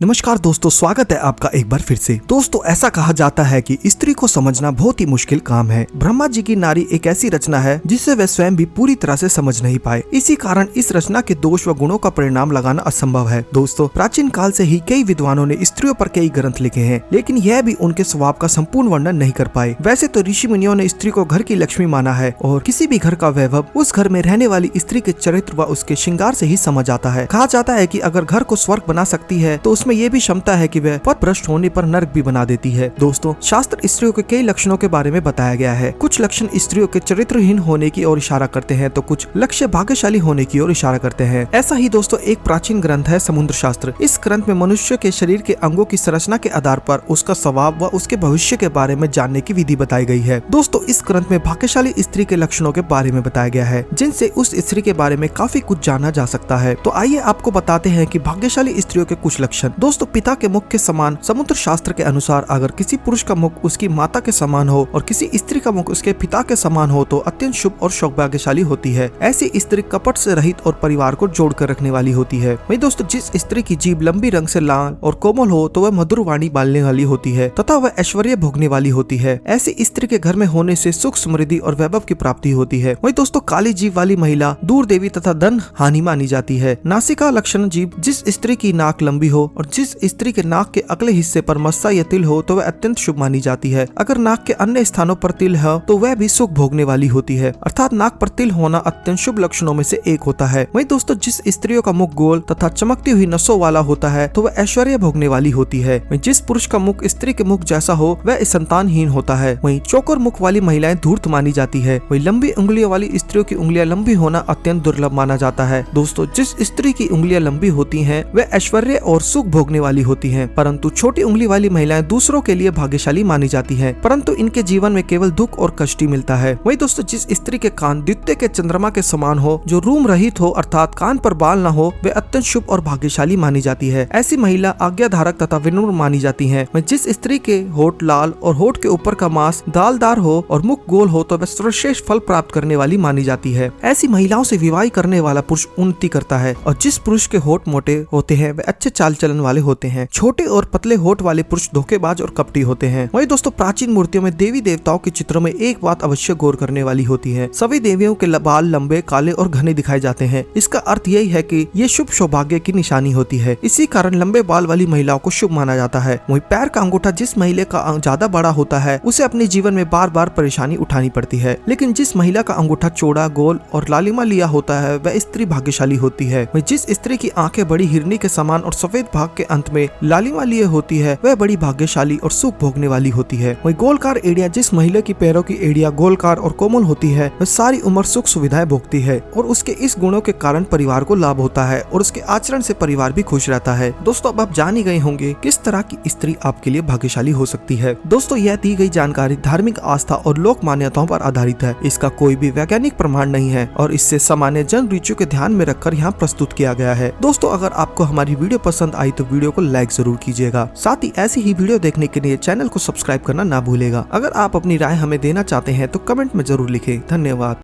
नमस्कार दोस्तों, स्वागत है आपका एक बार फिर से। दोस्तों, ऐसा कहा जाता है कि स्त्री को समझना बहुत ही मुश्किल काम है। ब्रह्मा जी की नारी एक ऐसी रचना है जिसे वे स्वयं भी पूरी तरह से समझ नहीं पाए। इसी कारण इस रचना के दोष व गुणों का परिणाम लगाना असंभव है। दोस्तों, प्राचीन काल से ही कई विद्वानों ने स्त्रियों पर कई ग्रंथ लिखे हैं, लेकिन यह भी उनके स्वभाव का संपूर्ण वर्णन नहीं कर पाए। वैसे तो ऋषि मुनियों ने स्त्री को घर की लक्ष्मी माना है और किसी भी घर का वैभव उस घर में रहने वाली स्त्री के चरित्र व उसके श्रृंगार से ही समझ आता है। कहा जाता है कि अगर घर को स्वर्ग बना सकती है तो उसमें ये भी क्षमता है कि वह पथ भ्रष्ट होने पर नर्क भी बना देती है। दोस्तों, शास्त्र स्त्रियों के कई लक्षणों के बारे में बताया गया है। कुछ लक्षण स्त्रियों के चरित्रहीन होने की ओर इशारा करते हैं तो कुछ लक्ष्य भाग्यशाली होने की ओर इशारा करते हैं। ऐसा ही दोस्तों एक प्राचीन ग्रंथ है समुद्र शास्त्र। इस ग्रंथ में मनुष्य के शरीर के अंगों की संरचना के आधार पर उसका स्वभाव व उसके भविष्य के बारे में जानने की विधि बताई गई है। दोस्तों, इस ग्रंथ में भाग्यशाली स्त्री के लक्षणों के बारे में बताया गया है, जिनसे उस स्त्री के बारे में काफी कुछ जाना जा सकता है। तो आइए आपको बताते हैं कि भाग्यशाली स्त्रियों के कुछ लक्षण। दोस्तों, पिता के मुख के समान समुद्र शास्त्र के अनुसार अगर किसी पुरुष का मुख उसकी माता के समान हो और किसी स्त्री का मुख उसके पिता के समान हो तो अत्यंत शुभ और सौभाग्यशाली होती है। ऐसी स्त्री कपट से रहित और परिवार को जोड़कर रखने वाली होती है। वही दोस्तों, जिस स्त्री की जीभ लंबी रंग से लाल और कोमल हो तो वह मधुर वाणी बोलने वाली होती है तथा वह ऐश्वर्य भोगने वाली होती है। ऐसी स्त्री के घर में होने से सुख, समृद्धि और वैभव की प्राप्ति होती है। वही दोस्तों, काली जीभ वाली महिला दूर देवी तथा धन हानि मानी जाती है। नासिका लक्षण जीभ, जिस स्त्री की नाक लंबी हो और जिस स्त्री के नाक के अगले हिस्से पर मस्सा या तिल हो तो वह अत्यंत शुभ मानी जाती है। अगर नाक के अन्य स्थानों पर तिल है तो वह भी सुख भोगने वाली होती है। अर्थात नाक पर तिल होना अत्यंत शुभ लक्षणों में से एक होता है। वहीं दोस्तों, जिस स्त्रियों का मुख गोल तथा चमकती हुई नसों वाला होता है तो वह ऐश्वर्य भोगने वाली होती है। वहीं जिस पुरुष का मुख स्त्री के मुख जैसा हो वह संतानहीन होता है। वहीं चौकोर मुख वाली महिलाएं धूर्त मानी जाती है। वहीं लंबी उंगलियों वाली स्त्रियों की उंगलियां लंबी होना अत्यंत दुर्लभ माना जाता है। दोस्तों, जिस स्त्री की उंगलियां लंबी होती हैं वह ऐश्वर्य और सुख भोगने वाली होती हैं, परंतु छोटी उंगली वाली महिलाएं दूसरों के लिए भाग्यशाली मानी जाती हैं, परंतु इनके जीवन में केवल दुख और कष्ट ही मिलता है। वही दोस्तों, जिस स्त्री के कान द्वितीय के चंद्रमा के समान हो, जो रूम रहित हो अर्थात कान पर बाल न हो, वे अत्यंत शुभ और भाग्यशाली मानी जाती है। ऐसी महिला आज्ञाधारक तथा विनम्र मानी जाती है। जिस स्त्री के होठ लाल और होठ के ऊपर का मांस दालदार हो और मुख गोल हो तो वह सर्वश्रेष्ठ फल प्राप्त करने वाली मानी जाती है। ऐसी महिलाओं से विवाह करने वाला पुरुष उन्नति करता है और जिस पुरुष के होठ मोटे होते हैं वे अच्छे चाल चलन वाले होते हैं। छोटे और पतले होठ वाले पुरुष धोखेबाज और कपटी होते हैं। वही दोस्तों, प्राचीन मूर्तियों में देवी देवताओं के चित्रों में एक बात अवश्य गौर करने वाली होती है। सभी देवियों के बाल लंबे, काले और घने दिखाए जाते हैं। इसका अर्थ यही है कि ये शुभ सौभाग्य की निशानी होती है। इसी कारण लंबे बाल वाली महिलाओं को शुभ माना जाता है। वही पैर का अंगूठा जिस महिला का ज्यादा बड़ा होता है उसे अपने जीवन में बार बार परेशानी उठानी पड़ती है, लेकिन जिस महिला का अंगूठा चौड़ा, गोल और लालिमा लिया होता है वह स्त्री भाग्यशाली होती है। वही जिस स्त्री की आंखें बड़ी हिरनी के समान और सफेद भाग के अंत में लालिमा लिए होती है वह बड़ी भाग्यशाली और सुख भोगने वाली होती है। वही गोलकार एड़िया, जिस महिला की पैरों की एड़िया गोलकार और कोमल होती है वह सारी उम्र सुख सुविधाएं भोगती है और उसके इस गुणों के कारण परिवार को लाभ होता है और उसके आचरण से परिवार भी खुश रहता है। दोस्तों, अब आप जान ही गए होंगे किस तरह की स्त्री आपके लिए भाग्यशाली हो सकती है। दोस्तों, यह दी गई जानकारी धार्मिक आस्था और लोक मान्यताओं पर आधारित है। इसका कोई भी वैज्ञानिक प्रमाण नहीं है और इससे सामान्य जन रुचियों के ध्यान में रखकर यहाँ प्रस्तुत किया गया है। दोस्तों, अगर आपको हमारी वीडियो पसंद आई तो वीडियो को लाइक जरूर कीजिएगा। साथ ही ऐसी ही वीडियो देखने के लिए चैनल को सब्सक्राइब करना ना भूलेगा। अगर आप अपनी राय हमें देना चाहते हैं तो कमेंट में जरूर लिखें। धन्यवाद।